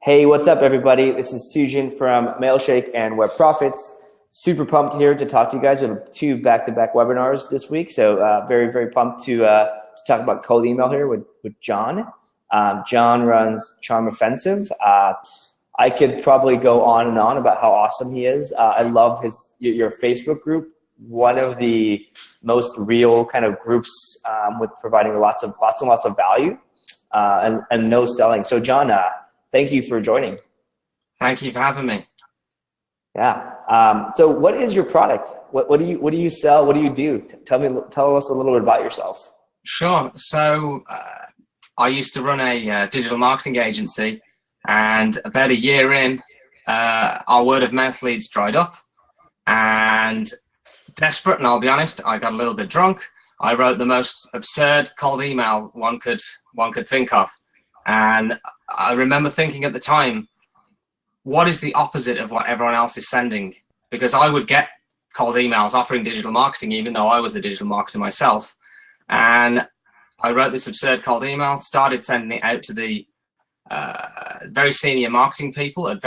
Hey, what's up, everybody? This is Sujan from Mailshake and Web Profits. Super pumped here to talk to you guys. We have two back-to-back webinars this week, so very, very pumped to talk about cold email here with John. John runs Charm Offensive. I could probably go on and on about how awesome he is. I love your Facebook group. One of the most real kind of groups with providing lots and lots of value and no selling. So, John. Thank you for joining. Thank you for having me. Yeah. So what is your product? What do you sell? What do you do? Tell us a little bit about yourself. Sure. So I used to run a digital marketing agency, and about a year in, our word of mouth leads dried up. And desperate, and I'll be honest, I got a little bit drunk. I wrote the most absurd cold email one could think of. And I remember thinking at the time, what is the opposite of what everyone else is sending? Because I would get cold emails offering digital marketing, even though I was a digital marketer myself. And I wrote this absurd cold email, started sending it out to the very senior marketing people at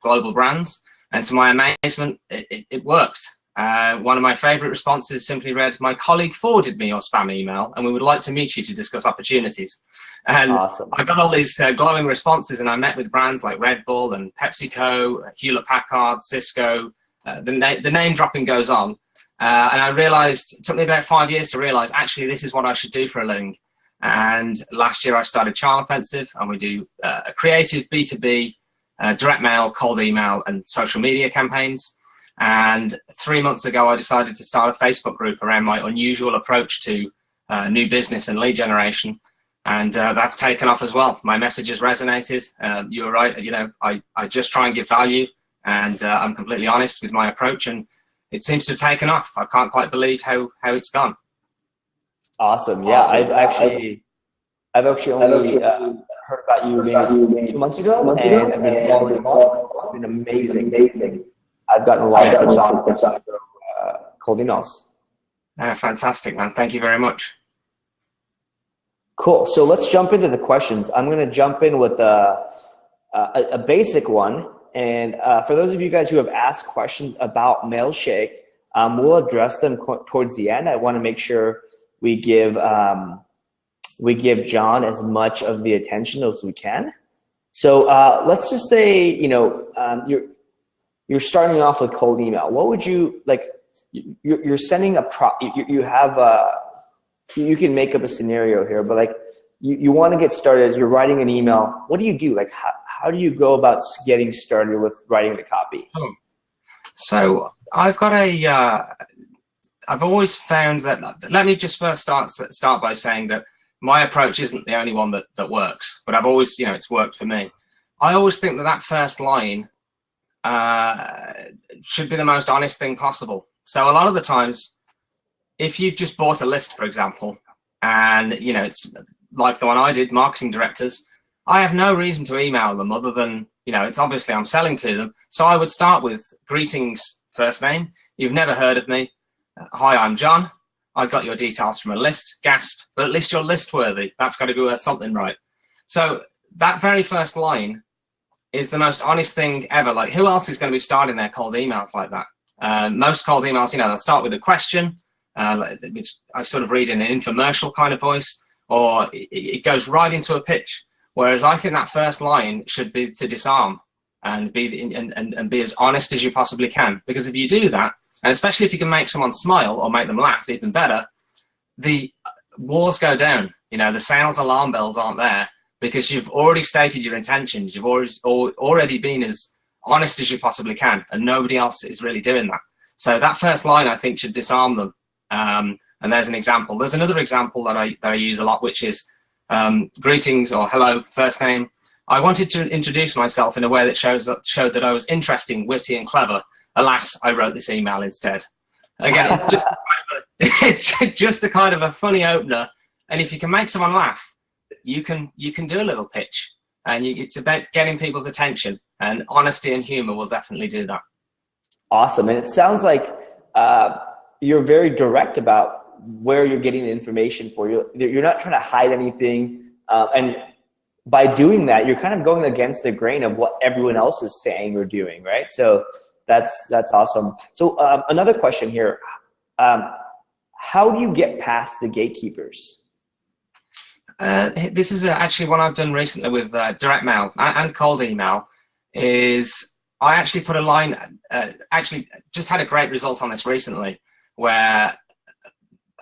global brands. And to my amazement, it worked. One of my favorite responses simply read, "My colleague forwarded me your spam email and we would like to meet you to discuss opportunities." And awesome. I got all these glowing responses, and I met with brands like Red Bull and PepsiCo, Hewlett-Packard, Cisco. The name dropping goes on. And I realized, it took me about 5 years to realize, actually, this is what I should do for a living. And last year I started Charm Offensive, and we do a creative B2B, direct mail, cold email, and social media campaigns. And 3 months ago, I decided to start a Facebook group around my unusual approach to new business and lead generation. And that's taken off as well. My message has resonated. You were right. You know, I just try and give value, and I'm completely honest with my approach, and it seems to have taken off. I can't quite believe how it's gone. Awesome. Yeah, I've actually only heard about you maybe 2 months ago, and I've been following along. It's been amazing. I've gotten a lot of tips on cold emails. Fantastic, man. Thank you very much. Cool. So let's jump into the questions. I'm going to jump in with a basic one. And for those of you guys who have asked questions about Mailshake, we'll address them towards the end. I want to make sure we give John as much of the attention as we can. So let's just say, you're starting off with cold email. What would you like? You're sending you can make up a scenario here, but like you want to get started. You're writing an email. What do you do? Like how do you go about getting started with writing the copy? So I've got I've always found that. Let me just first start by saying that my approach isn't the only one that works, but I've always, it's worked for me. I always think that first line should be the most honest thing possible. So a lot of the times, if you've just bought a list, for example, and it's like the one I did, marketing directors, I have no reason to email them other than, it's obviously I'm selling to them. So I would start with greetings, first name. You've never heard of me. Hi, I'm John. I got your details from a list. Gasp, but at least you're list worthy. That's got to be worth something, right? So that very first line is the most honest thing ever. Like, who else is going to be starting their cold emails like that? Most cold emails, they'll start with a question, which I sort of read in an infomercial kind of voice, or it goes right into a pitch. Whereas I think that first line should be to disarm and be as honest as you possibly can. Because if you do that, and especially if you can make someone smile or make them laugh, even better, the walls go down. The sales alarm bells aren't there, because you've already stated your intentions. You've already been as honest as you possibly can, and nobody else is really doing that. So that first line, I think, should disarm them. And there's an example. There's another example that I use a lot, which is greetings or hello, first name. I wanted to introduce myself in a way that showed that I was interesting, witty, and clever. Alas, I wrote this email instead. Again, just a kind of a funny opener. And if you can make someone laugh, you can do a little pitch. And it's about getting people's attention. And honesty and humor will definitely do that. Awesome. And it sounds like you're very direct about where you're getting the information for. You're not trying to hide anything. And by doing that, you're kind of going against the grain of what everyone else is saying or doing, right? So that's awesome. So another question here. How do you get past the gatekeepers? This is actually what I've done recently with direct mail and cold email. Is I actually put a line, actually just had a great result on this recently, where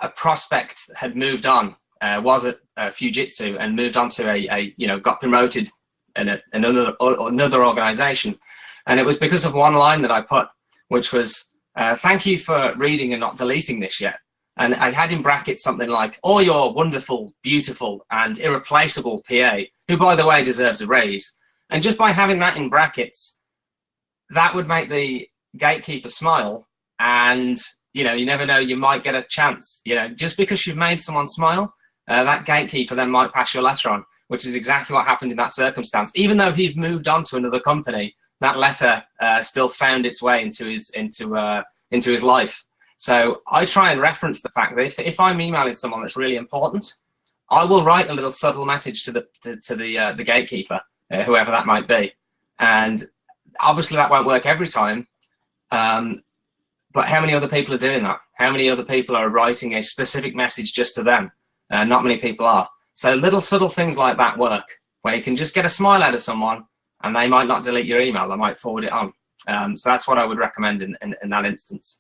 a prospect had moved on, was at Fujitsu and moved on to got promoted in another organization. And it was because of one line that I put, which was, thank you for reading and not deleting this yet. And I had in brackets something like, or your wonderful, beautiful, and irreplaceable PA, who, by the way, deserves a raise. And just by having that in brackets, that would make the gatekeeper smile. And, you never know, you might get a chance. Just because you've made someone smile, that gatekeeper then might pass your letter on, which is exactly what happened in that circumstance. Even though he'd moved on to another company, that letter still found its way into his life. So I try and reference the fact that if I'm emailing someone that's really important, I will write a little subtle message to the gatekeeper, whoever that might be. And obviously that won't work every time. But how many other people are doing that? How many other people are writing a specific message just to them? Not many people are. So little subtle things like that work, where you can just get a smile out of someone and they might not delete your email, they might forward it on. So that's what I would recommend in that instance.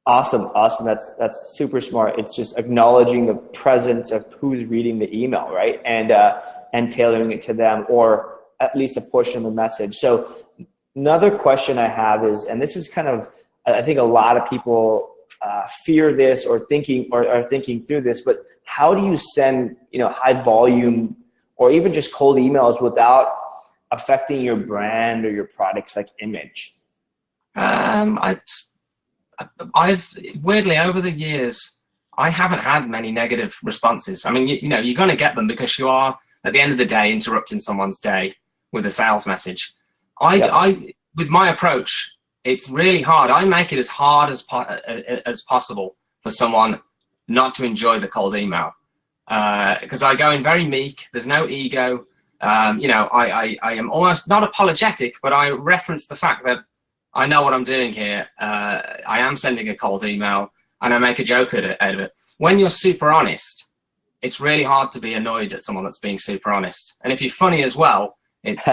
Awesome. That's super smart. It's just acknowledging the presence of who's reading the email, right? And tailoring it to them, or at least a portion of the message. So another question I have is, and this is kind of, I think a lot of people fear this or are thinking through this, but how do you send, high volume or even just cold emails without affecting your brand or your product's image? I've weirdly over the years, I haven't had many negative responses. I mean, you're going to get them because you are at the end of the day interrupting someone's day with a sales message. With my approach, it's really hard. I make it as hard as possible for someone not to enjoy the cold email, because I go in very meek. There's no ego. I am almost not apologetic, but I reference the fact that I know what I'm doing here. I am sending a cold email, and I make a joke out of it. When you're super honest, it's really hard to be annoyed at someone that's being super honest. And if you're funny as well, it's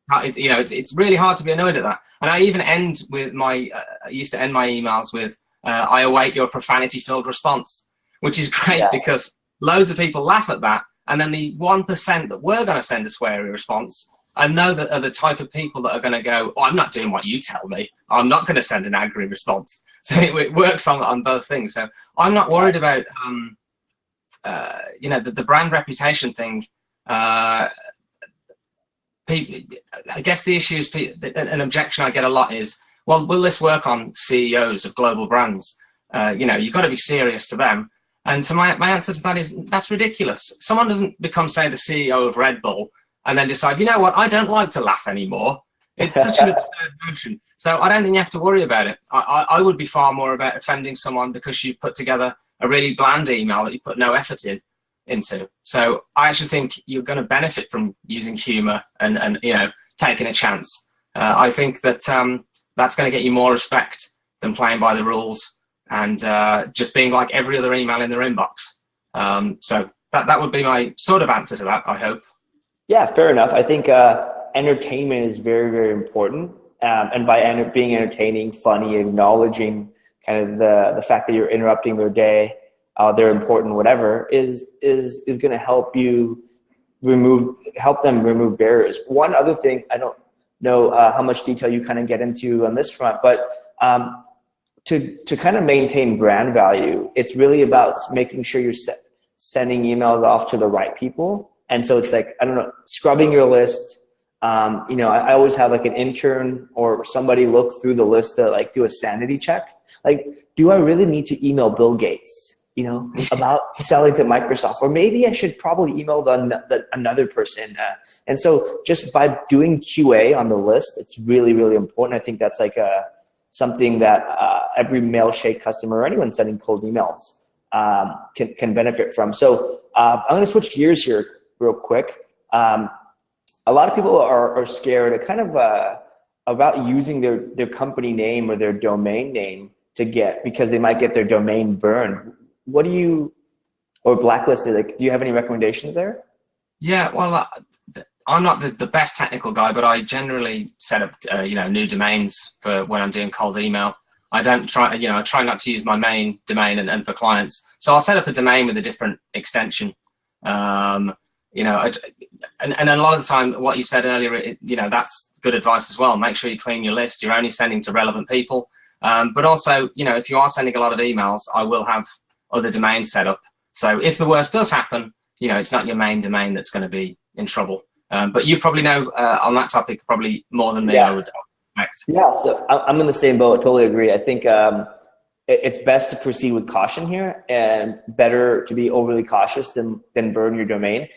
it's really hard to be annoyed at that. And I even end with I used to end my emails with, I await your profanity-filled response, which is great because loads of people laugh at that. And then the 1% that were going to send a sweary response, I know that are the type of people that are going to go, oh, I'm not doing what you tell me. I'm not going to send an angry response. So it works on both things. So I'm not worried about, the brand reputation thing. People, I guess the issue is, an objection I get a lot is, well, will this work on CEOs of global brands? You've got to be serious to them. And so my answer to that is, that's ridiculous. Someone doesn't become, say, the CEO of Red Bull and then decide, you know what, I don't like to laugh anymore. It's such an absurd notion. So I don't think you have to worry about it. I would be far more about offending someone because you've put together a really bland email that you put no effort into. So I actually think you're going to benefit from using humor and taking a chance. I think that that's going to get you more respect than playing by the rules and just being like every other email in their inbox. So that would be my sort of answer to that, I hope. Yeah, fair enough. I think entertainment is very, very important. And by being entertaining, funny, acknowledging kind of the fact that you're interrupting their day, they're important, whatever, is going to help them remove barriers. One other thing, I don't know how much detail you kind of get into on this front, but to kind of maintain brand value, it's really about making sure you're sending emails off to the right people. And so it's like, I don't know, scrubbing your list. I always have like an intern or somebody look through the list to like do a sanity check. Like, do I really need to email Bill Gates, about selling to Microsoft? Or maybe I should probably email another person. And so just by doing QA on the list, it's really, really important. I think that's like something that every Mailshake customer or anyone sending cold emails can benefit from. So I'm going to switch gears here real quick. a lot of people are scared kind of about using their company name or their domain name because they might get their domain burned. What do you, or blacklisted, like, do you have any recommendations there? Yeah, well, I'm not the best technical guy, but I generally set up, new domains for when I'm doing cold email. I don't try, I try not to use my main domain and for clients. So I'll set up a domain with a different extension. And a lot of the time, what you said earlier, that's good advice as well. Make sure you clean your list. You're only sending to relevant people. But also, if you are sending a lot of emails, I will have other domains set up. So if the worst does happen, it's not your main domain that's going to be in trouble. But you probably know on that topic probably more than me, yeah. I would expect. Yeah, so I'm in the same boat. I totally agree. I think it's best to proceed with caution here, and better to be overly cautious than burn your domain.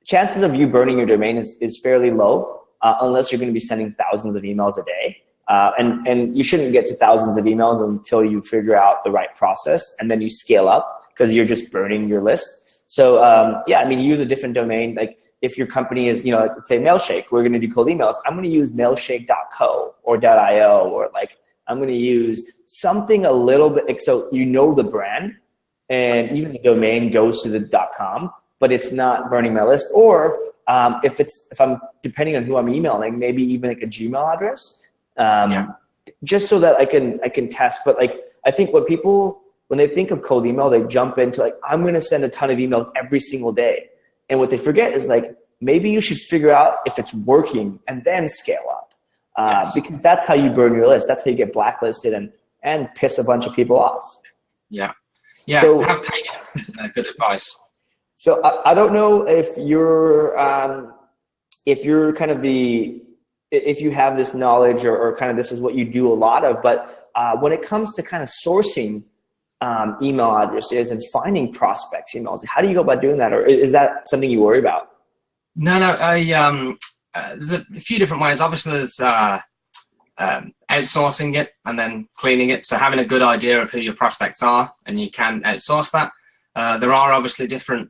Chances of you burning your domain is fairly low, unless you're going to be sending thousands of emails a day. And you shouldn't get to thousands of emails until you figure out the right process, and then you scale up because you're just burning your list. So use a different domain. Like if your company is, let's say Mailshake, we're going to do cold emails. I'm going to use mailshake.co or .io, or I'm going to use something a little bit, so the brand, and even the domain goes to the .com, but it's not burning my list. Or if I'm depending on who I'm emailing, maybe even like a Gmail address, just so that I can test. But I think when they think of cold email, they jump into I'm going to send a ton of emails every single day. And what they forget is maybe you should figure out if it's working and then scale up. Because that's how you burn your list. That's how you get blacklisted and piss a bunch of people off. Yeah. So, have patience is good advice. So I don't know if you're kind of if you have this knowledge or kind of this is what you do a lot of, but when it comes to kind of sourcing email addresses and finding prospects emails, how do you go about doing that? Or is that something you worry about? No, there's a few different ways. Obviously, there's outsourcing it and then cleaning it. So having a good idea of who your prospects are, and you can outsource that. There are obviously different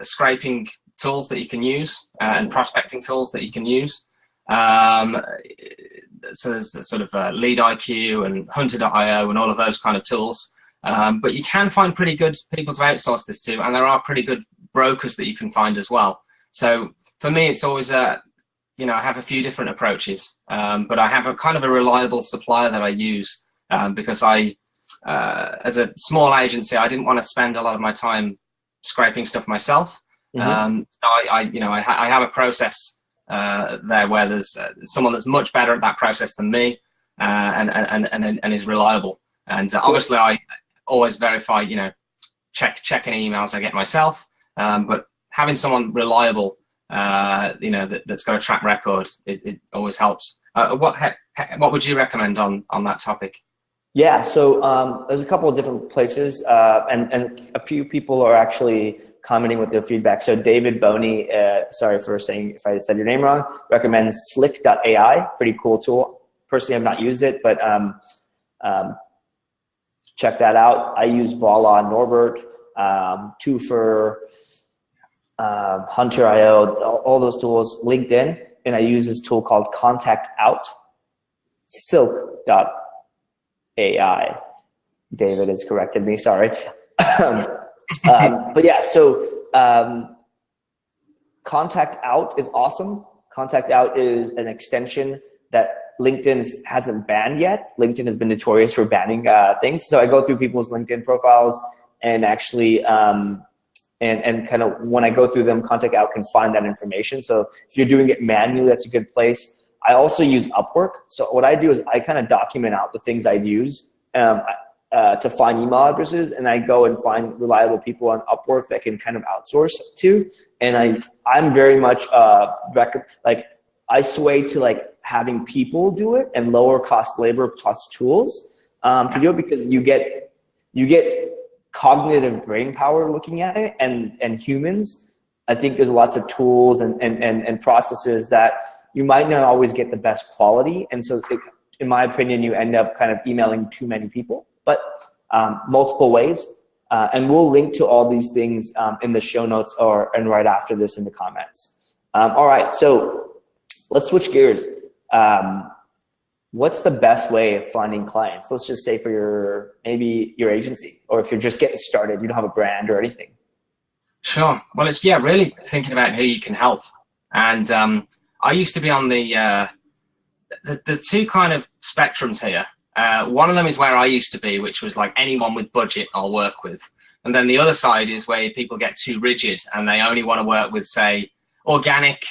scraping tools that you can use and prospecting tools that you can use. So there's sort of Lead IQ and Hunter.io and all of those kind of tools. But you can find pretty good people to outsource this to, and there are pretty good brokers that you can find as well. So for me, it's always I have a few different approaches, but I have a kind of a reliable supplier that I use because as a small agency, I didn't want to spend a lot of my time scraping stuff myself. Mm-hmm. So I have a process there where there's someone that's much better at that process than me, and is reliable. And obviously, I always verify, check any emails I get myself. But having someone reliable, that's got a track record, it always helps. What would you recommend on that topic? Yeah, so there's a couple of different places, and a few people are actually commenting with their feedback. So David Boney, sorry for saying if I said your name wrong, recommends slick.ai, pretty cool tool. Personally, I've not used it, but check that out. I use Voila, Norbert, Twofer, Hunter.io, all those tools, LinkedIn, and I use this tool called Contact Out, silk.ai. David has corrected me, sorry. But yeah, so Contact Out is awesome. Contact Out is an extension that LinkedIn hasn't banned yet. LinkedIn has been notorious for banning things. So I go through people's LinkedIn profiles and actually, and kind of when I go through them, Contact Out can find that information. So if you're doing it manually, that's a good place. I also use Upwork. So what I do is I kind of document out the things I use to find email addresses, and I go and find reliable people on Upwork that can kind of outsource to. And I'm very much I sway to having people do it and lower cost labor plus tools to do it, because you get cognitive brain power looking at it, and humans. I think there's lots of tools and processes that you might not always get the best quality, and so in my opinion, you end up kind of emailing too many people. But multiple ways, and we'll link to all these things in the show notes and right after this in the comments. All right, so let's switch gears. What's the best way of finding clients? Let's just say for maybe your agency, or if you're just getting started, you don't have a brand or anything. Sure. Well, it's really thinking about who you can help. And I used to be on there's two kind of spectrums here. One of them is where I used to be, which was like anyone with budget I'll work with. And then the other side is where people get too rigid and they only want to work with, say, organic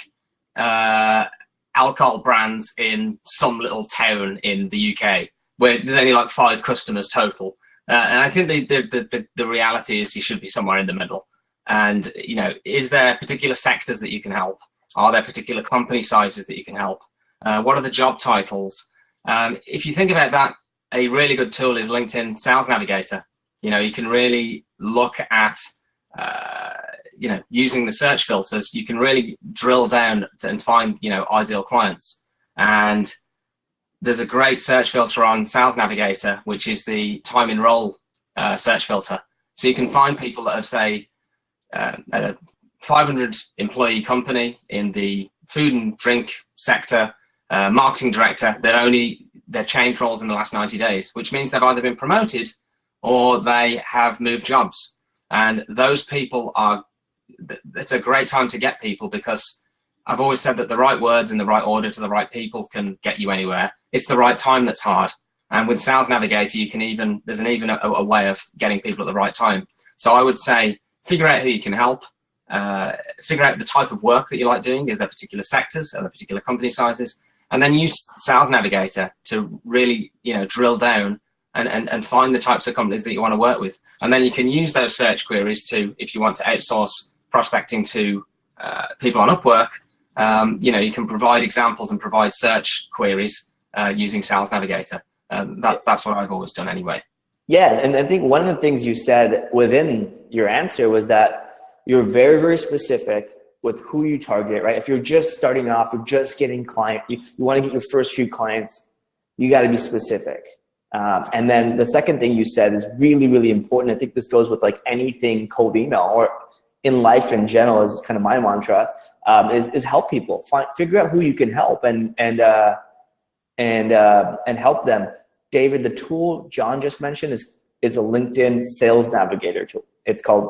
alcohol brands in some little town in the UK where there's only like 5 customers total. And I think the reality is you should be somewhere in the middle. And, you know, is there particular sectors that you can help? Are there particular company sizes that you can help? What are the job titles? If you think about that, a really good tool is LinkedIn Sales Navigator. You know, you can really look at, you know, using the search filters, you can really drill down and find, you know, ideal clients. And there's a great search filter on Sales Navigator, which is the time in role search filter. So you can find people that have, say, a 500 employee company in the food and drink sector, marketing director, they've changed roles in the last 90 days, which means they've either been promoted or they have moved jobs. And those people it's a great time to get people, because I've always said that the right words in the right order to the right people can get you anywhere. It's the right time that's hard. And with Sales Navigator, there's a way of getting people at the right time. So I would say, figure out who you can help, figure out the type of work that you like doing. Is there particular sectors? Are there particular company sizes? And then use Sales Navigator to really, you know, drill down and find the types of companies that you want to work with. And then you can use those search queries to, if you want to outsource prospecting to people on Upwork, you know, you can provide examples and provide search queries using Sales Navigator. That's what I've always done anyway. Yeah, and I think one of the things you said within your answer was that you're very, very specific with who you target, right? If you're just starting off, you're just getting client, you want to get your first few clients, you got to be specific. And then the second thing you said is really, really important. I think this goes with like anything cold email or in life in general is kind of my mantra, is help people. Figure out who you can help and help them. David, the tool John just mentioned is a LinkedIn Sales Navigator tool. It's called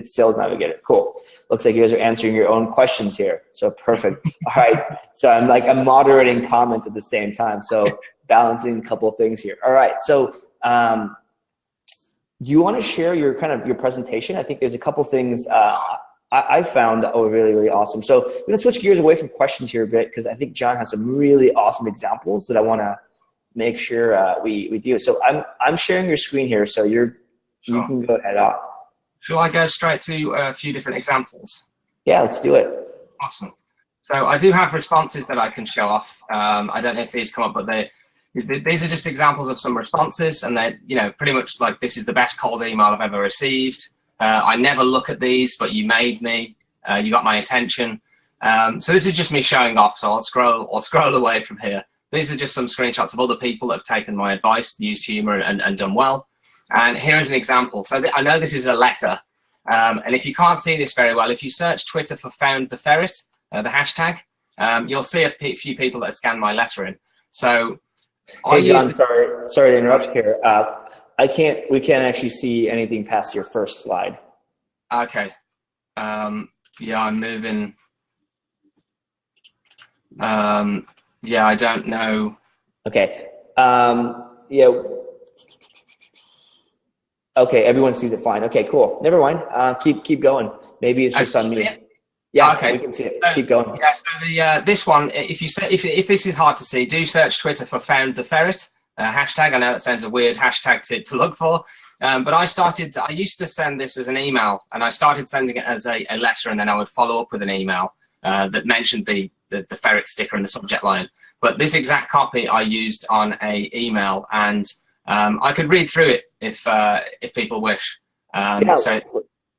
Sales Navigator. Cool. Looks like you guys are answering your own questions here. So perfect. All right. So I'm moderating comments at the same time. So balancing a couple of things here. All right. So do you want to share your presentation? I think there's a couple things I found that were really, really awesome. So we're going to switch gears away from questions here a bit, because I think John has some really awesome examples that I want to make sure we do. So I'm sharing your screen here, so you can go ahead on. Shall I go straight to a few different examples? Yeah, let's do it. Awesome. So I do have responses that I can show off. I don't know if these come up, but these are just examples of some responses, and they're, you know, pretty much like, this is the best cold email I've ever received. I never look at these, but you made me. You got my attention. So this is just me showing off. So I'll scroll away from here. These are just some screenshots of other people that have taken my advice, used humor, and done well. And here is an example. So I know this is a letter. And if you can't see this very well, if you search Twitter for found the ferret, the hashtag, you'll see a few people that have scanned my letter in. So hey, John, sorry to interrupt here. We can't actually see anything past your first slide. Okay. Yeah, I'm moving. Yeah, I don't know. Okay. Yeah. Okay, everyone sees it fine. Okay, cool. Never mind. Keep going. Maybe it's just on me. Yeah, okay. We can see it. So, keep going. Yeah, so this one, if this is hard to see, do search Twitter for found the ferret hashtag. I know that sounds a weird hashtag to look for, but I used to send this as an email, and I started sending it as a letter, and then I would follow up with an email that mentioned the ferret sticker in the subject line. But this exact copy I used on a email, and I could read through it if people wish. Yeah, so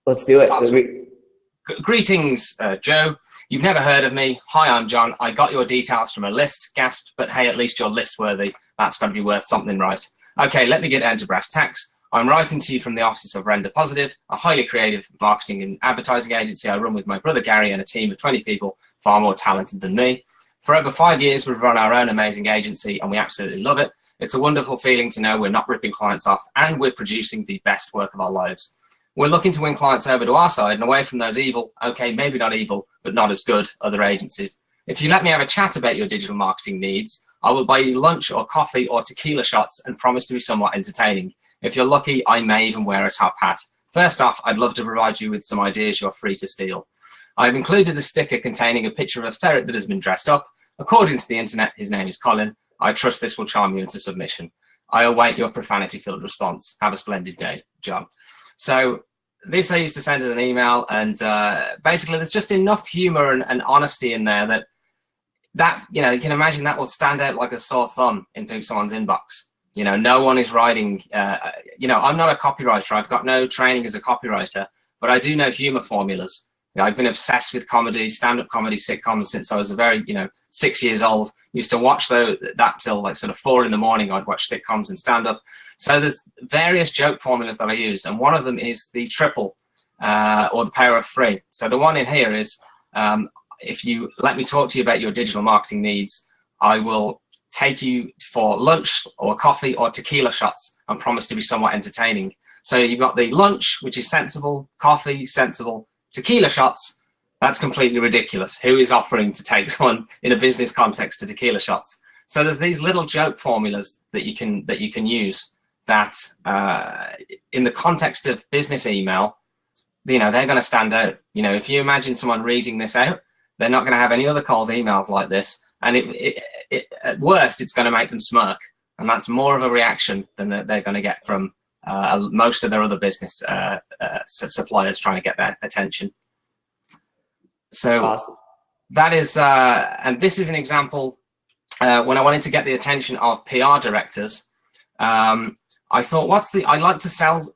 let's do it. Greetings, Joe. You've never heard of me. Hi, I'm John. I got your details from a list. Gasped, but hey, at least you're list worthy. That's got to be worth something, right? Okay, let me get down to brass tacks. I'm writing to you from the office of Render Positive, a highly creative marketing and advertising agency I run with my brother Gary and a team of 20 people far more talented than me. For over 5 years, we've run our own amazing agency and we absolutely love it. It's a wonderful feeling to know we're not ripping clients off and we're producing the best work of our lives. We're looking to win clients over to our side and away from those evil, okay, maybe not evil, but not as good other agencies. If you let me have a chat about your digital marketing needs, I will buy you lunch or coffee or tequila shots and promise to be somewhat entertaining. If you're lucky, I may even wear a top hat. First off, I'd love to provide you with some ideas you're free to steal. I've included a sticker containing a picture of a ferret that has been dressed up. According to the internet, his name is Colin. I trust this will charm you into submission. I await your profanity-filled response. Have a splendid day, John. So this I used to send in an email, and basically there's just enough humor and honesty in there that you know, you can imagine that will stand out like a sore thumb in someone's inbox. You know, no one is writing, you know, I'm not a copywriter. I've got no training as a copywriter, but I do know humor formulas. You know, I've been obsessed with comedy, stand-up comedy, sitcoms since I was a very, 6 years old. Used to watch that till like sort of 4 in the morning. I'd watch sitcoms and stand-up. So there's various joke formulas that I use, and one of them is the triple or the power of 3. So the one in here is, if you let me talk to you about your digital marketing needs, I will take you for lunch or coffee or tequila shots and promise to be somewhat entertaining. So you've got the lunch, which is sensible, coffee, sensible, tequila shots. That's completely ridiculous. Who is offering to take someone in a business context to tequila shots? So there's these little joke formulas that you can use that in the context of business email, they're going to stand out. If you imagine someone reading this out, they're not going to have any other cold emails like this. And at worst, it's going to make them smirk. And that's more of a reaction than they're going to get from most of their other business suppliers trying to get their attention. So awesome. That is, and this is an example, when I wanted to get the attention of PR directors, I thought, I like to sell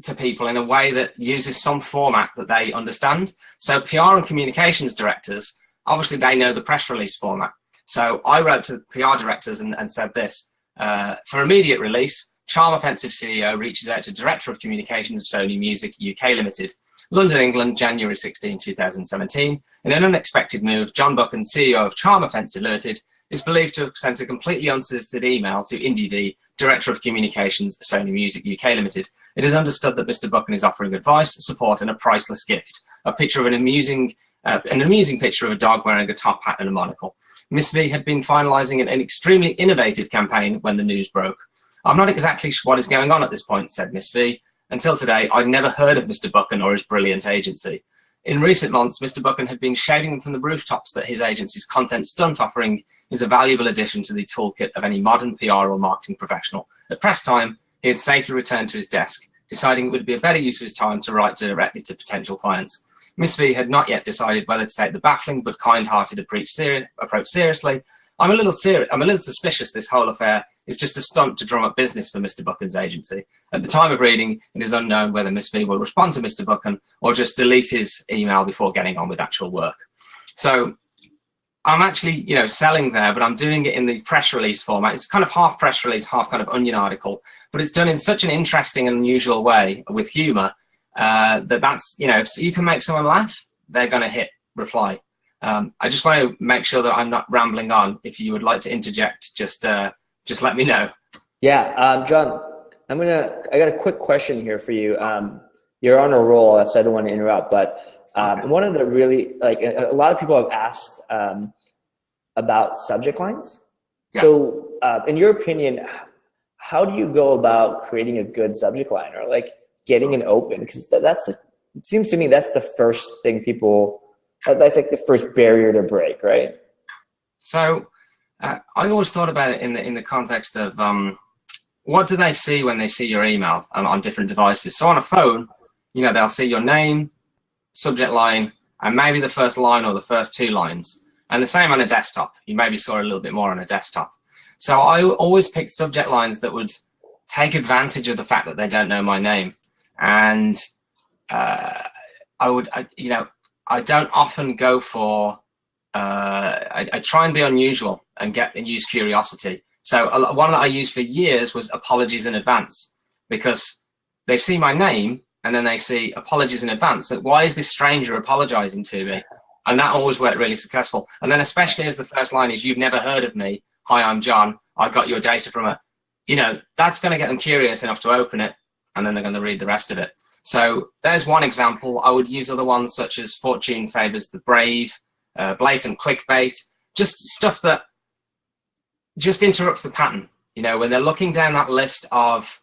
to people in a way that uses some format that they understand. So PR and communications directors, obviously they know the press release format. So I wrote to PR directors and said this, for immediate release, Charm Offensive CEO reaches out to Director of Communications of Sony Music UK Limited, London, England, January 16, 2017. In an unexpected move, John Buchan, CEO of Charm Offensive Limited, is believed to have sent a completely unsolicited email to IndieV, Director of Communications, Sony Music UK Limited. It is understood that Mr. Buchan is offering advice, support, and a priceless gift. A picture of an amusing picture of a dog wearing a top hat and a monocle. Miss V had been finalising an extremely innovative campaign when the news broke. I'm not exactly sure what is going on at this point, said Miss V. Until today, I'd never heard of Mr. Buchan or his brilliant agency. In recent months, Mr. Buchan had been shouting from the rooftops that his agency's content stunt offering is a valuable addition to the toolkit of any modern PR or marketing professional. At press time, he had safely returned to his desk, deciding it would be a better use of his time to write directly to potential clients. Miss V had not yet decided whether to take the baffling but kind-hearted approach seriously. I'm a little suspicious this whole affair is just a stunt to drum up business for Mr. Buchan's agency. At the time of reading, it is unknown whether Miss V will respond to Mr. Buchan or just delete his email before getting on with actual work. So I'm actually, selling there, but I'm doing it in the press release format. It's kind of half press release, half kind of Onion article, but it's done in such an interesting and unusual way with humor that's, if you can make someone laugh, they're going to hit reply. I just want to make sure that I'm not rambling on. If you would like to interject, just let me know. Yeah, John, I got a quick question here for you. You're on a roll, so I don't want to interrupt, but one of the really, a lot of people have asked about subject lines. Yeah. So in your opinion, how do you go about creating a good subject line or getting an open? Because it seems to me that's the first thing I think the first barrier to break, right? So I always thought about it in the context of what do they see when they see your email on different devices? So on a phone, they'll see your name, subject line, and maybe the first line or the first 2 lines. And the same on a desktop. You maybe saw a little bit more on a desktop. So I always picked subject lines that would take advantage of the fact that they don't know my name. And I don't often go for, I try and be unusual and use curiosity. So one that I used for years was apologies in advance, because they see my name and then they see apologies in advance. That why is this stranger apologizing to me? And that always worked really successful. And then especially as the first line is, you've never heard of me. Hi, I'm John. I got your data from a, that's going to get them curious enough to open it, and then they're going to read the rest of it. So there's one example. I would use other ones such as fortune favors the brave, blatant clickbait, just stuff that just interrupts the pattern. When they're looking down that list of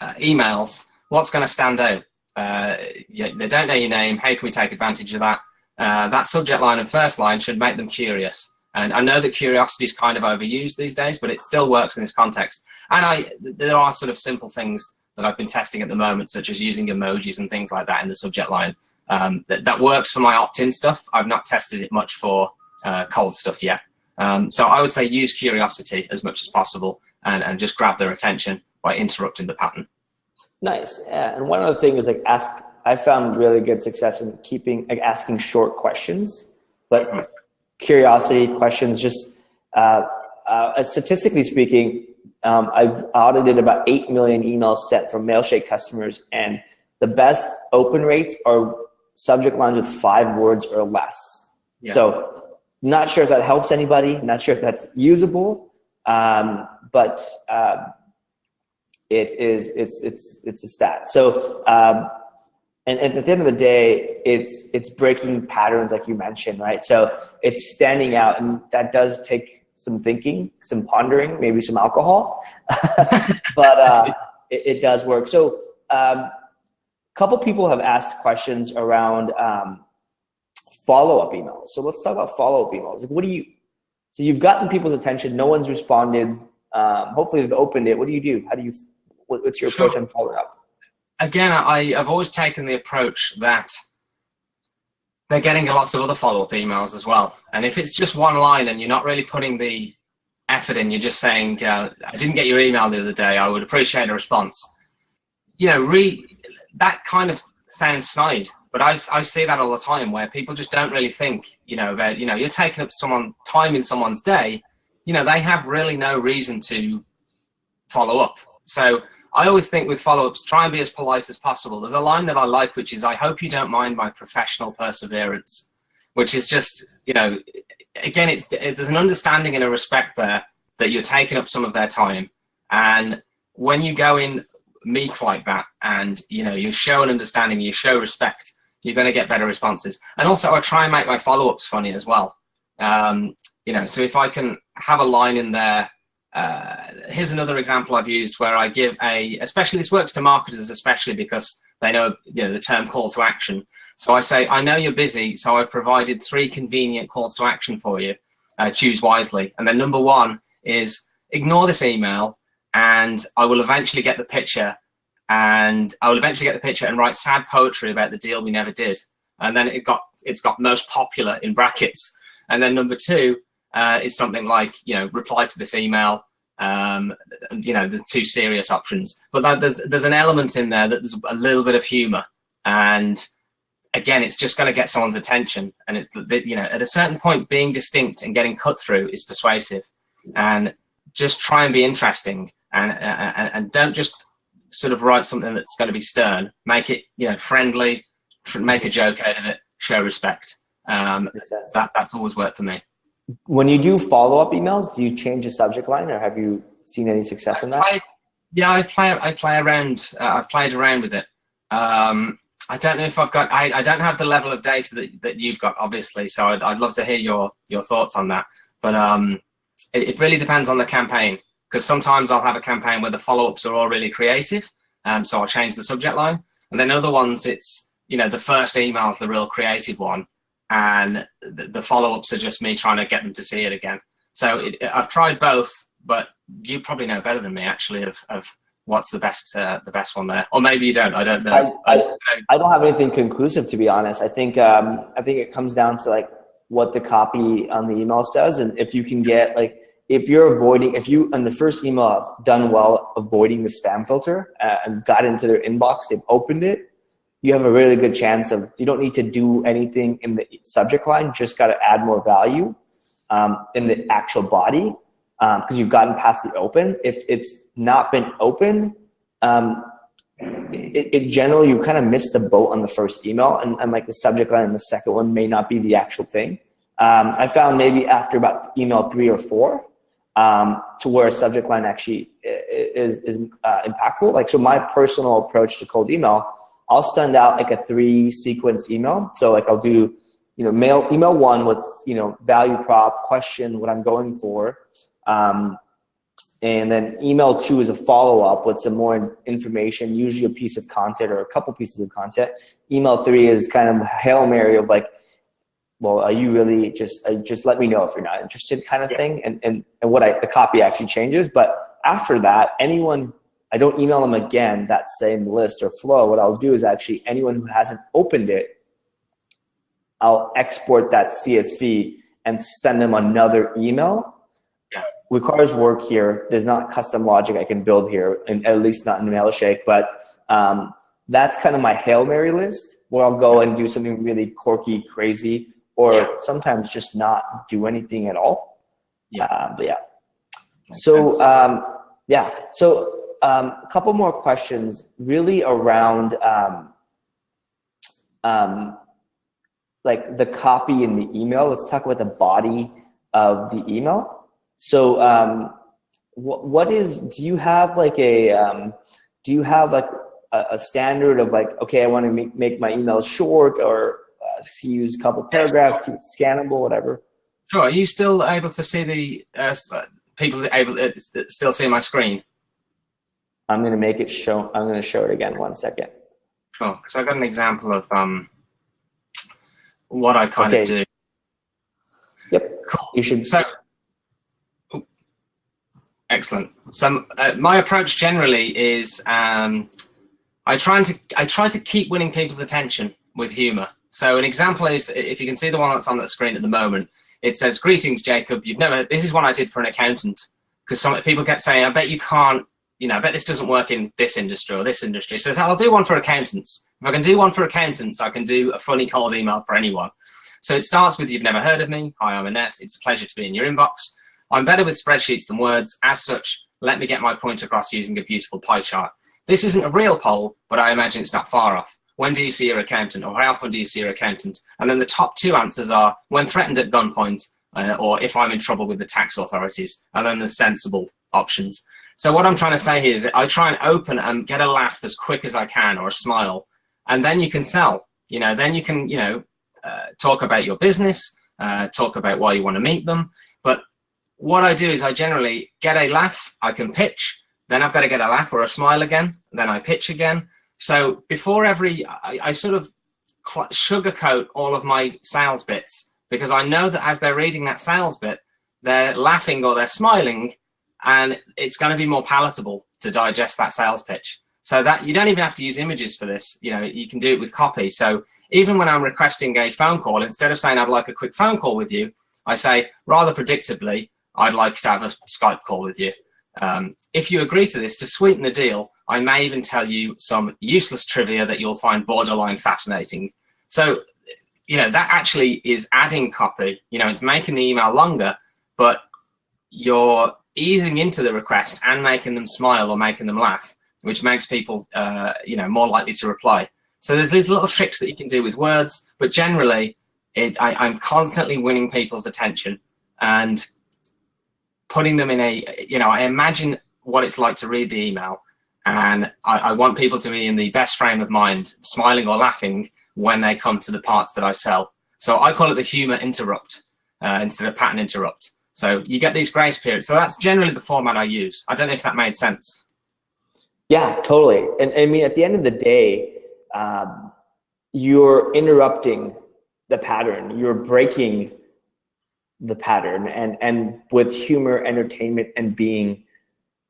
emails, what's going to stand out? They don't know your name. How can we take advantage of that? That subject line and first line should make them curious. And I know that curiosity is kind of overused these days, but it still works in this context. And there are sort of simple things that I've been testing at the moment, such as using emojis and things like that in the subject line. That works for my opt-in stuff. I've not tested it much for cold stuff yet. So I would say use curiosity as much as possible and just grab their attention by interrupting the pattern. Nice. Yeah. And one other thing is I found really good success in asking short questions, but curiosity questions, just statistically speaking, I've audited about 8 million emails sent from Mailshake customers, and the best open rates are subject lines with 5 words or less. Yeah. So not sure if that helps anybody, not sure if that's usable, but it's a stat. So and at the end of the day, it's breaking patterns like you mentioned, right? So it's standing out, and that does take some thinking, some pondering, maybe some alcohol, but it does work. So a couple people have asked questions around follow-up emails. So let's talk about follow-up emails. Like, so you've gotten people's attention, no one's responded. Hopefully they've opened it. What do you do? What's your approach on following up? Again, I've always taken the approach that they're getting lots of other follow-up emails as well. And if it's just one line and you're not really putting the effort in, you're just saying, I didn't get your email the other day, I would appreciate a response. That kind of sounds snide, but I see that all the time where people just don't really think, about, you're taking up time in someone's day, they have really no reason to follow up. So I always think with follow-ups, try and be as polite as possible. There's a line that I like, which is, I hope you don't mind my professional perseverance, which is just, again, there's an understanding and a respect there that you're taking up some of their time. And when you go in meek like that and, you show an understanding, you show respect, you're going to get better responses. And also I try and make my follow-ups funny as well. So if I can have a line in there, here's another example I've used where I give especially this works to marketers, especially because they know, the term call to action. So I say, I know you're busy, so I've provided 3 convenient calls to action for you. Choose wisely. And then number 1 is ignore this email, and I will eventually get the picture, and write sad poetry about the deal we never did. And then it's got most popular in brackets. And then number 2 is something like, reply to this email, the 2 serious options. But there's an element in there that there's a little bit of humor. And again, it's just going to get someone's attention. And it's, at a certain point, being distinct and getting cut through is persuasive. And just try and be interesting, and don't just sort of write something that's going to be stern. Make it, friendly, make a joke out of it, show respect. That's always worked for me. When you do follow-up emails, do you change the subject line, or have you seen any success in that? I play around. I've played around with it. I don't know if I've got. I don't have the level of data that you've got, obviously. So I'd love to hear your thoughts on that. But it really depends on the campaign, because sometimes I'll have a campaign where the follow-ups are all really creative, so I'll change the subject line. And then other ones, it's the first email's the real creative one, and the follow-ups are just me trying to get them to see it again. So I've tried both, but you probably know better than me, actually, of what's the best one there. Or maybe you don't. I don't know. I don't have anything conclusive, to be honest. I think it comes down to like what the copy on the email says, and if you can get if you on the first email have done well avoiding the spam filter and got into their inbox, they've opened it, you have a really good chance of, you don't need to do anything in the subject line, just got to add more value in the actual body, because you've gotten past the open. If it's not been open, it generally, you kind of miss the boat on the first email, and like the subject line in the second one may not be the actual thing. I found maybe after about email 3 or 4, to where a subject line actually is impactful. Like, so my personal approach to cold email, I'll send out like a 3-sequence email. So like I'll do, email 1 with, value prop, question, what I'm going for. And then email 2 is a follow-up with some more information, usually a piece of content or a couple pieces of content. Email 3 is kind of a Hail Mary of like, well, are you really just let me know if you're not interested kind of thing. And what the copy actually changes. But after that, I don't email them again, that same list or flow. What I'll do is actually anyone who hasn't opened it, I'll export that CSV and send them another email. Requires work here. There's not custom logic I can build here, and at least not in Mailshake. But that's kind of my Hail Mary list, where I'll go and do something really quirky, crazy, or sometimes just not do anything at all. But yeah. So So a couple more questions, really around like the copy in the email. Let's talk about the body of the email. So, do you have like a standard of like, okay, I want to make my emails short, or use a couple paragraphs, keep it scannable, whatever? Sure. Are you still able to see the people able to still see my screen? I'm going to make it show. I'm going to show it again. 1 second. Sure. Because I got an example of what I kind of do. Yep. Cool. You should. So. Excellent. So my approach generally is I try to keep winning people's attention with humor. So an example is, if you can see the one that's on the screen at the moment, it says, "Greetings, Jacob. This is one I did for an accountant," because some people kept saying, "I bet you can't, I bet this doesn't work in this industry or this industry." So I'll do one for accountants. If I can do one for accountants, I can do a funny cold email for anyone. So it starts with, "You've never heard of me. Hi, I'm Annette. It's a pleasure to be in your inbox. I'm better with spreadsheets than words. As such, let me get my point across using a beautiful pie chart. This isn't a real poll, but I imagine it's not far off. When do you see your accountant, or how often do you see your accountant?" And then the top 2 answers are when threatened at gunpoint, or if I'm in trouble with the tax authorities, and then the sensible options. So what I'm trying to say here is that I try and open and get a laugh as quick as I can, or a smile, and then you can sell. Then you can, talk about your business, talk about why you want to meet them. But what I do is I generally get a laugh, I can pitch, then I've got to get a laugh or a smile again, then I pitch again. So before I sort of sugarcoat all of my sales bits, because I know that as they're reading that sales bit, they're laughing or they're smiling, and it's going to be more palatable to digest that sales pitch. So that you don't even have to use images for this. You can do it with copy. So even when I'm requesting a phone call, instead of saying I'd like a quick phone call with you, I say, rather predictably, I'd like to have a Skype call with you. If you agree to this, to sweeten the deal, I may even tell you some useless trivia that you'll find borderline fascinating. So, that actually is adding copy. It's making the email longer, but you're easing into the request and making them smile or making them laugh, which makes people, more likely to reply. So there's these little tricks that you can do with words, but generally, I'm constantly winning people's attention and putting them in I imagine what it's like to read the email, and I want people to be in the best frame of mind, smiling or laughing when they come to the parts that I sell. So I call it the humor interrupt instead of pattern interrupt. So you get these grace periods. So that's generally the format I use. I don't know if that made sense. Yeah, totally. And I mean, at the end of the day, you're interrupting the pattern. You're breaking the pattern, and with humor, entertainment, and being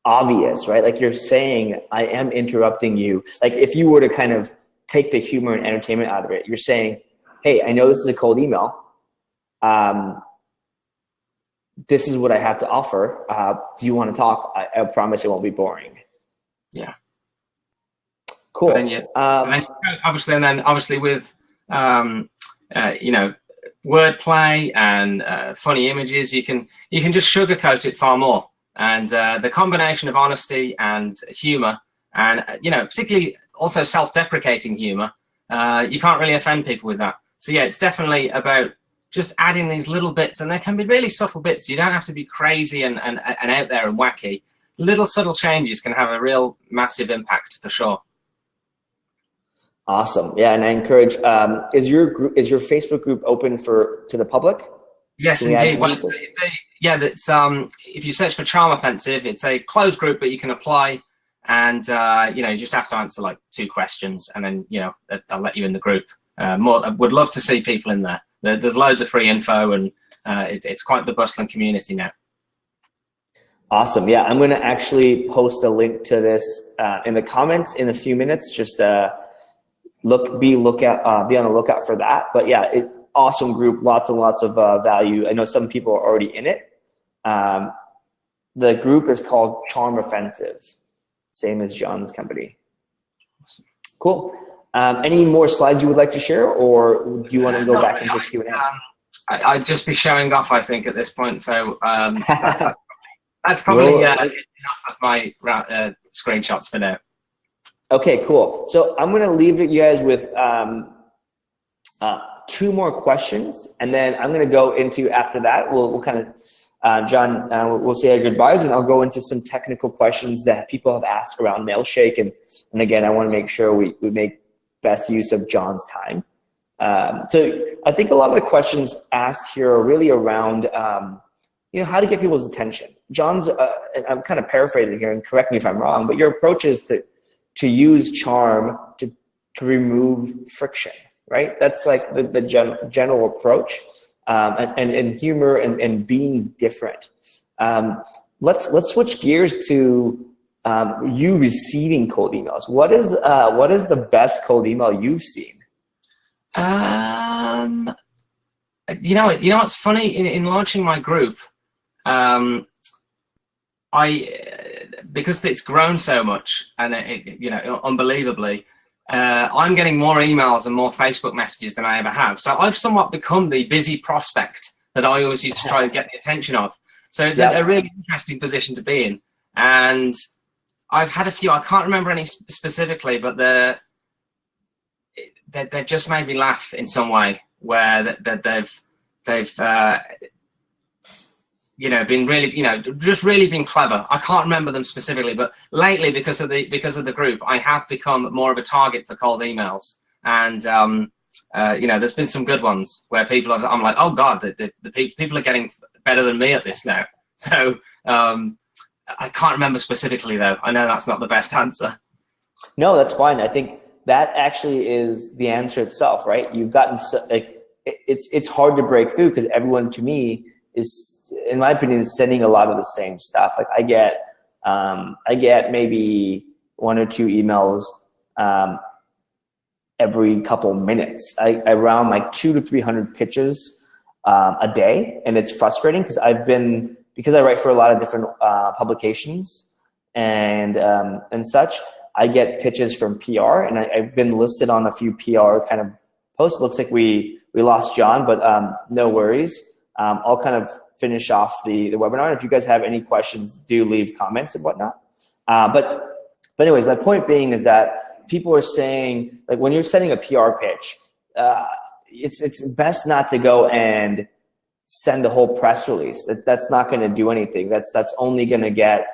obvious, right? Like you're saying, I am interrupting you. Like if you were to kind of take the humor and entertainment out of it, you're saying, hey, I know this is a cold email. This is what I have to offer. Do you want to talk? I promise it won't be boring. Yeah. Cool. Obviously with, wordplay and funny images, you can just sugarcoat it far more. And the combination of honesty and humor And, particularly also self-deprecating humor. You can't really offend people with that. So yeah, it's definitely about just adding these little bits, and they can be really subtle bits. You don't have to be crazy and out there and wacky. Little subtle changes can have a real massive impact for sure. Awesome. Yeah, and I encourage. Is your Facebook group open to the public? Yes, indeed. Well, that's if you search for Charm Offensive, it's a closed group, but you can apply, and you just have to answer like 2 questions, and then they'll let you in the group. Would love to see people in there. There's loads of free info, and it's quite the bustling community now. Awesome. Yeah, I'm going to actually post a link to this in the comments in a few minutes. Just be on the lookout for that. But yeah, awesome group, lots and lots of value. I know some people are already in it. The group is called Charm Offensive, same as John's company. Awesome. Cool. Any more slides you would like to share, or do you want to go back into Q&A? I'd just be showing off, I think, at this point. So that's probably enough of my screenshots for now. Okay, cool. So I'm going to leave you guys with 2 more questions, and then I'm going to go into, after that, we'll kind of, John, we'll say our goodbyes, and I'll go into some technical questions that people have asked around Mailshake. And again, I want to make sure we make best use of John's time. So I think a lot of the questions asked here are really around, how to get people's attention. John's, and I'm kind of paraphrasing here, and correct me if I'm wrong, but your approach is to use charm to remove friction, right? That's like the general approach, and humor and being different. Let's switch gears to you receiving cold emails. What is the best cold email you've seen? It's funny, in launching my group, because it's grown so much, and unbelievably, I'm getting more emails and more Facebook messages than I ever have. So I've somewhat become the busy prospect that I always used to try to get the attention of. So it's a really interesting position to be in. And I've had a few, I can't remember any specifically, but they just made me laugh in some way, where they've been really, just really been clever. I can't remember them specifically, but lately, because of the group, I have become more of a target for cold emails. And there's been some good ones where I'm like, oh God, the people are getting better than me at this now. So I can't remember specifically, though. I know that's not the best answer. No, that's fine. I think that actually is the answer itself, right? You've gotten it's hard to break through, because everyone, to me, is, in my opinion, is sending a lot of the same stuff. Like I get maybe 1 or 2 emails every couple minutes. I round like 200 to 300 pitches a day, and it's frustrating because I write for a lot of different publications and such. I get pitches from PR, and I've been listed on a few PR kind of posts. Looks like we lost John, but no worries. I'll kind of finish off the webinar. And if you guys have any questions, do leave comments and whatnot. But anyways, my point being is that people are saying, like, when you're sending a PR pitch, it's best not to go and send the whole press release. That's not going to do anything. That's only going to get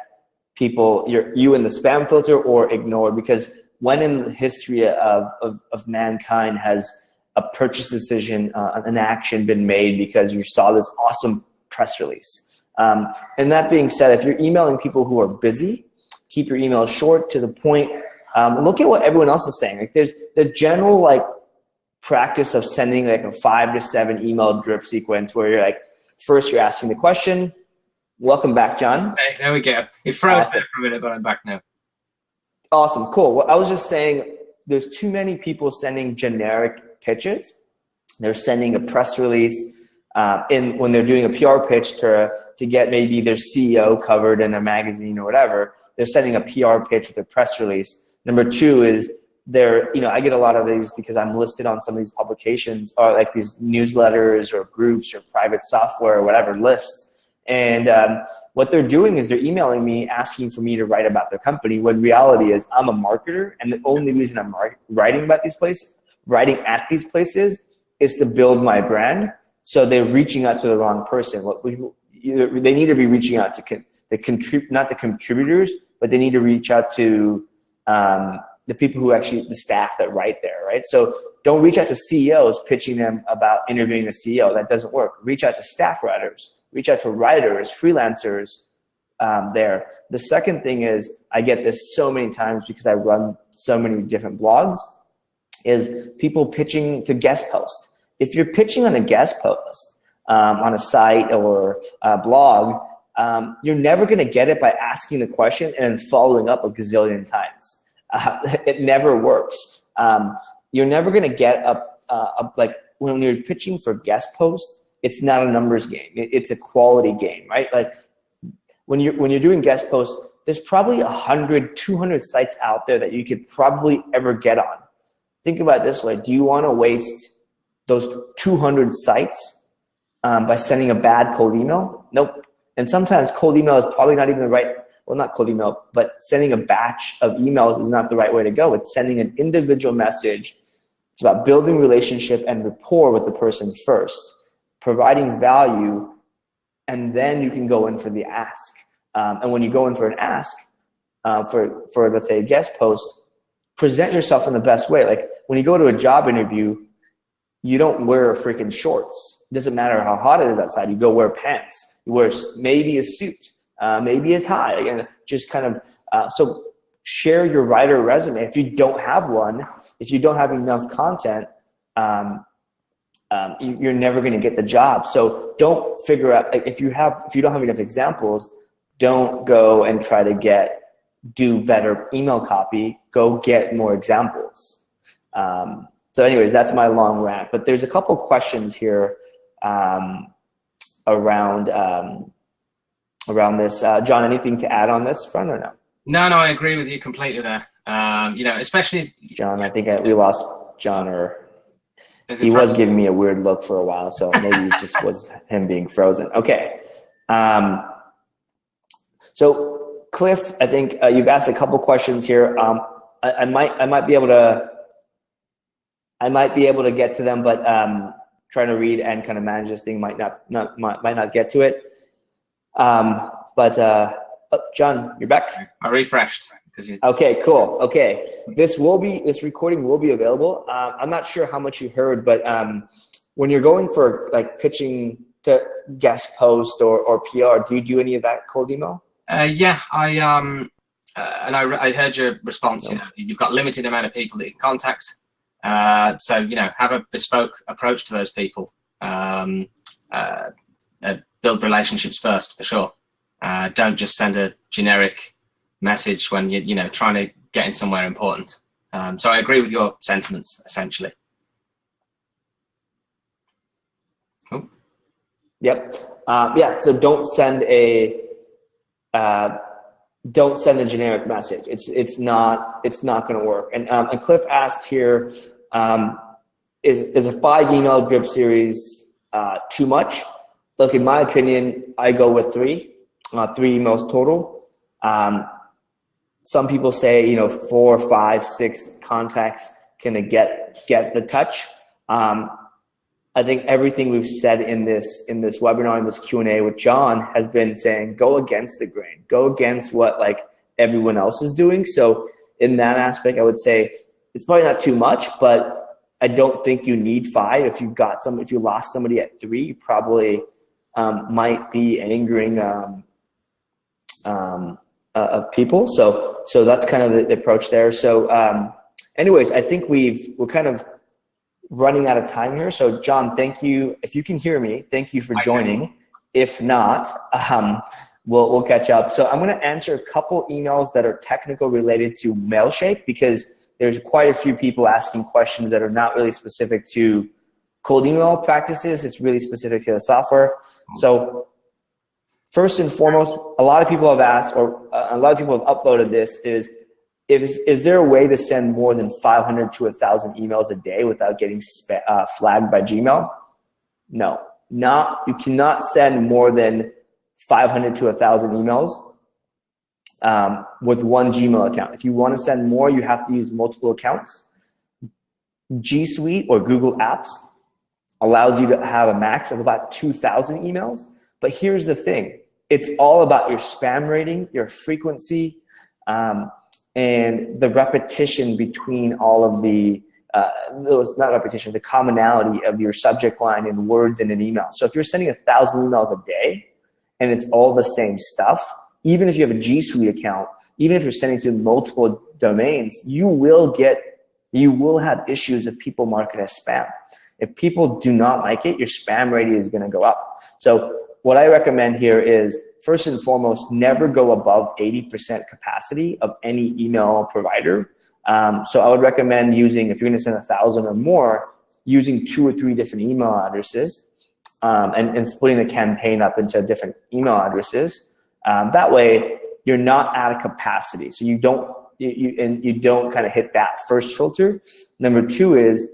people you in the spam filter or ignored, because when in the history of mankind has a purchase decision, an action been made because you saw this awesome press release? And that being said, if you're emailing people who are busy, keep your emails short, to the point. Look at what everyone else is saying. Like, there's the general practice of sending like a 5 to 7 email drip sequence, where you're like, first you're asking the question. Welcome back, John. Hey, there we go. It froze there for a minute, but I'm back now. Awesome, cool. Well, I was just saying, there's too many people sending generic pitches. They're sending a press release when they're doing a PR pitch to get maybe their CEO covered in a magazine or whatever. They're sending a PR pitch with a press release. Number 2 is I get a lot of these because I'm listed on some of these publications, or like these newsletters or groups or private software or whatever lists. And what they're doing is they're emailing me asking for me to write about their company, when reality is I'm a marketer, and the only reason I'm writing about these places, writing at these places, is to build my brand. So they're reaching out to the wrong person. They need to be reaching out to not the contributors, but they need to reach out to the people who actually, the staff that write there, right? So don't reach out to CEOs pitching them about interviewing a CEO. That doesn't work. Reach out to staff writers. Reach out to writers, freelancers there. The second thing is, I get this so many times because I run so many different blogs, is people pitching to guest post. If you're pitching on a guest post on a site or a blog, you're never going to get it by asking the question and following up a gazillion times. It never works. You're never going to get like when you're pitching for guest post, it's not a numbers game. It's a quality game, right? Like when you're doing guest posts, there's probably 100, 200 sites out there that you could probably ever get on. Think about it this way. Do you want to waste those 200 sites by sending a bad cold email? Nope. And sometimes cold email is probably not even the right, well, not cold email, but sending a batch of emails is not the right way to go. It's sending an individual message. It's about building relationship and rapport with the person first, providing value, and then you can go in for the ask. And when you go in for an ask, for let's say a guest post, present yourself in the best way. Like when you go to a job interview, you don't wear freaking shorts. It doesn't matter how hot it is outside. You go wear pants. You wear maybe a suit, maybe a tie. Again, just kind of so share your writer resume. If you don't have one, if you don't have enough content, you're never going to get the job. So don't figure out if you don't have enough examples, don't go and try to do better email copy. Go get more examples. So anyways, that's my long rant, but there's a couple questions here around this. John, anything to add on this front or no? No, I agree with you completely there. Especially John, I think we lost John, or he was giving me a weird look for a while, so maybe it just was him being frozen. Okay. So Cliff, I think you've asked a couple questions here. I might be able to get to them, but trying to read and kind of manage this thing might not get to it. John, you're back. I refreshed. Okay, cool. Okay, this recording will be available. I'm not sure how much you heard, but when you're going for like pitching to guest post or PR, do you do any of that cold email? Yeah, I heard your response. No. You've got limited amount of people that you can contact. So have a bespoke approach to those people. Build relationships first, for sure. Don't just send a generic message when you're trying to get in somewhere important. So I agree with your sentiments, essentially. Oh. Yep. Yeah. So don't send a generic message. It's not going to work. And Cliff asked here, is a 5 email drip series too much? Look, in my opinion, I go with 3 emails total. Some people say 4, 5, 6 contacts can get the touch. I think everything we've said in this webinar, in this Q&A with John, has been saying go against the grain, go against what like everyone else is doing. So in that aspect, I would say it's probably not too much, but I don't think you need 5. If you lost somebody at 3, you probably might be angering people. So that's kind of the approach there. So anyways, I think we're kind of running out of time here. So John, thank you. If you can hear me, thank you for joining. If not, we'll catch up. So I'm going to answer a couple emails that are technical related to Mailshake, because there's quite a few people asking questions that are not really specific to cold email practices. It's really specific to the software. So first and foremost, a lot of people have asked, or a lot of people have uploaded this, is there a way to send more than 500 to 1,000 emails a day without getting flagged by Gmail? No, you cannot send more than 500 to 1,000 emails with one Gmail account. If you want to send more, you have to use multiple accounts. G Suite or Google Apps allows you to have a max of about 2,000 emails. But here's the thing. It's all about your spam rating, your frequency, and the repetition between all of the, not repetition, the commonality of your subject line and words in an email. So if you're sending 1,000 emails a day and it's all the same stuff, even if you have a G Suite account, even if you're sending to multiple domains, you will have issues if people mark it as spam. If people do not like it, your spam rating is going to go up. So what I recommend here is, first and foremost, never go above 80% capacity of any email provider. So I would recommend using, if you're going to send 1,000 or more, using 2 or 3 different email addresses and splitting the campaign up into different email addresses. That way, you're not out of capacity. So you don't kind of hit that first filter. Number 2 is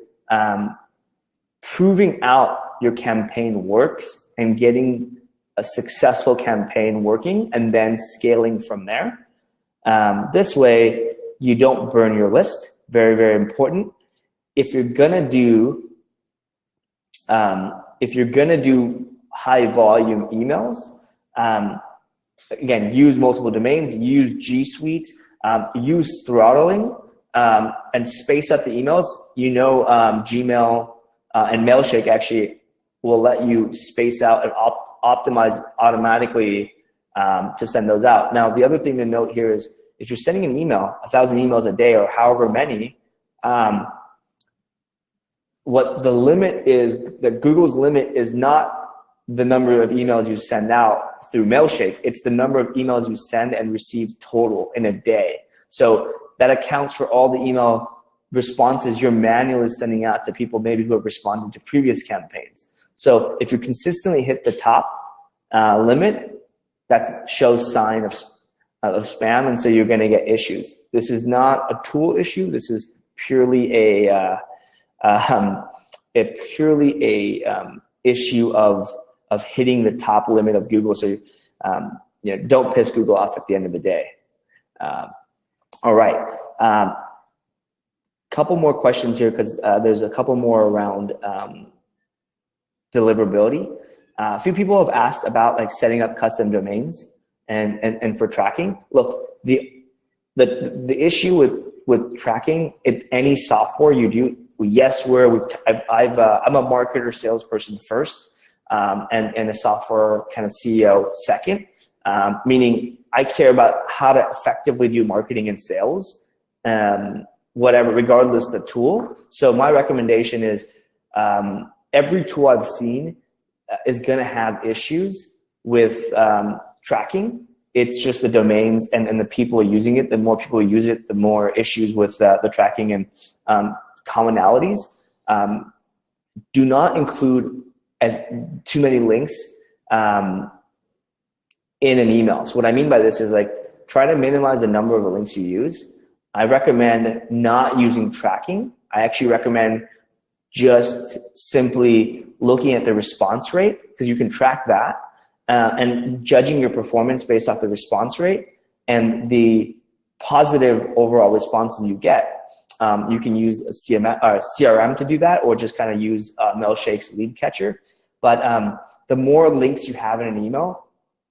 proving out your campaign works and getting a successful campaign working and then scaling from there. This way, you don't burn your list. Very, very important. If you're gonna do high volume emails, again, use multiple domains, use G Suite, use throttling, and space up the emails. Gmail and Mailshake actually will let you space out and optimize automatically to send those out. Now, the other thing to note here is if you're sending an email, 1,000 emails a day or however many, what the limit is, that Google's limit is not the number of emails you send out through Mailshake. It's the number of emails you send and receive total in a day. So that accounts for all the email responses you're manually sending out to people maybe who have responded to previous campaigns. So if you consistently hit the top limit, that shows sign of spam, and so you're going to get issues. This is not a tool issue. This is purely a issue of hitting the top limit of Google. So don't piss Google off at the end of the day. All right. Couple more questions here because there's a couple more around deliverability. A few people have asked about like setting up custom domains and for tracking. Look, the issue with tracking any software you do, yes, I'm a marketer salesperson first, and a software kind of CEO second, meaning I care about how to effectively do marketing and sales, whatever, regardless of the tool. So my recommendation is every tool I've seen is going to have issues with tracking. It's just the domains and the people using it. The more people use it, the more issues with the tracking and commonalities. Do not include too many links in an email. So what I mean by this is like try to minimize the number of the links you use. I recommend not using tracking. I actually recommend just simply looking at the response rate, because you can track that, and judging your performance based off the response rate and the positive overall responses you get. You can use a CRM to do that, or just kind of use Mailshake's lead catcher. But the more links you have in an email,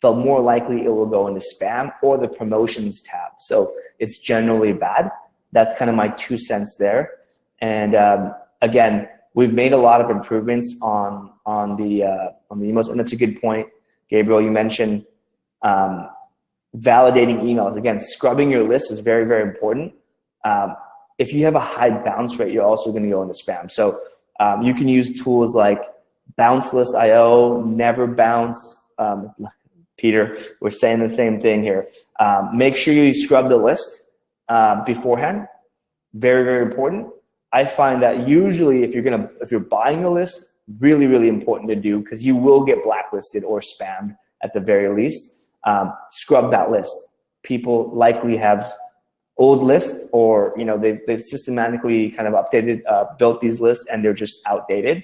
the more likely it will go into spam or the promotions tab. So it's generally bad. That's kind of my 2 cents there. And again, we've made a lot of improvements on the emails, and that's a good point, Gabriel. You mentioned validating emails. Again, scrubbing your list is very, very important. If you have a high bounce rate, you're also going to go into spam. So you can use tools like bouncelist.io, never bounce. Peter, we're saying the same thing here. Make sure you scrub the list beforehand. Very, very important. I find that usually if you're buying a list, really, really important to do, because you will get blacklisted or spammed at the very least. Scrub that list. People likely have old lists, or they've systematically kind of built these lists and they're just outdated,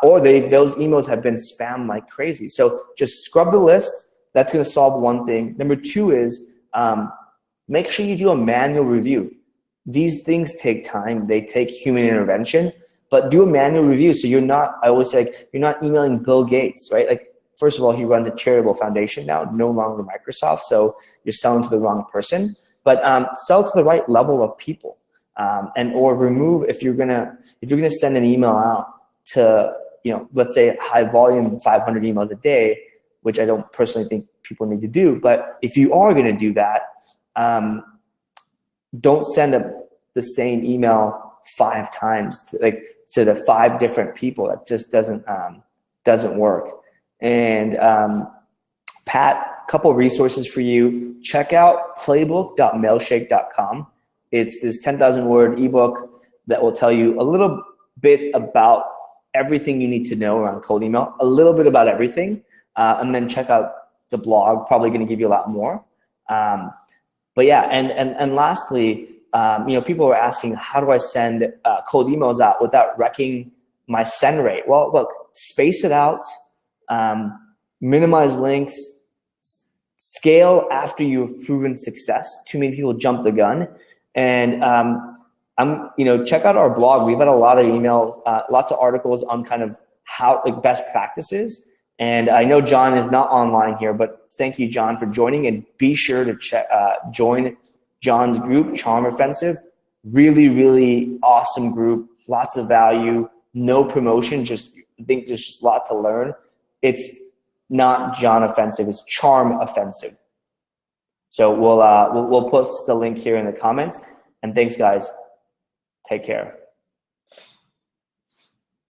or those emails have been spammed like crazy. So just scrub the list. That's going to solve one thing. Number two is make sure you do a manual review. These things take time. They take human intervention, but do a manual review. So you're not, I always say, like, you're not emailing Bill Gates, right? Like, first of all, he runs a charitable foundation now, no longer Microsoft. So you're selling to the wrong person, but sell to the right level of people. And or remove, if you're gonna send an email out to, let's say high volume 500 emails a day, which I don't personally think people need to do, but if you are gonna do that, don't send the same email 5 times to the 5 different people. That just doesn't work. And Pat, a couple resources for you. Check out playbook.mailshake.com. It's this 10,000 word ebook that will tell you a little bit about everything you need to know around cold email, a little bit about everything, and then check out the blog, probably going to give you a lot more. But yeah, and lastly, people were asking, how do I send cold emails out without wrecking my send rate? Well, look, space it out, minimize links, scale after you've proven success. Too many people jump the gun. And check out our blog. We've had a lot of emails, lots of articles on kind of how, like, best practices. And I know John is not online here, but thank you, John, for joining. And be sure to join John's group, Charm Offensive. Really, really awesome group. Lots of value. No promotion. I think there's just a lot to learn. It's not John Offensive. It's Charm Offensive. So we'll post the link here in the comments. And thanks, guys. Take care.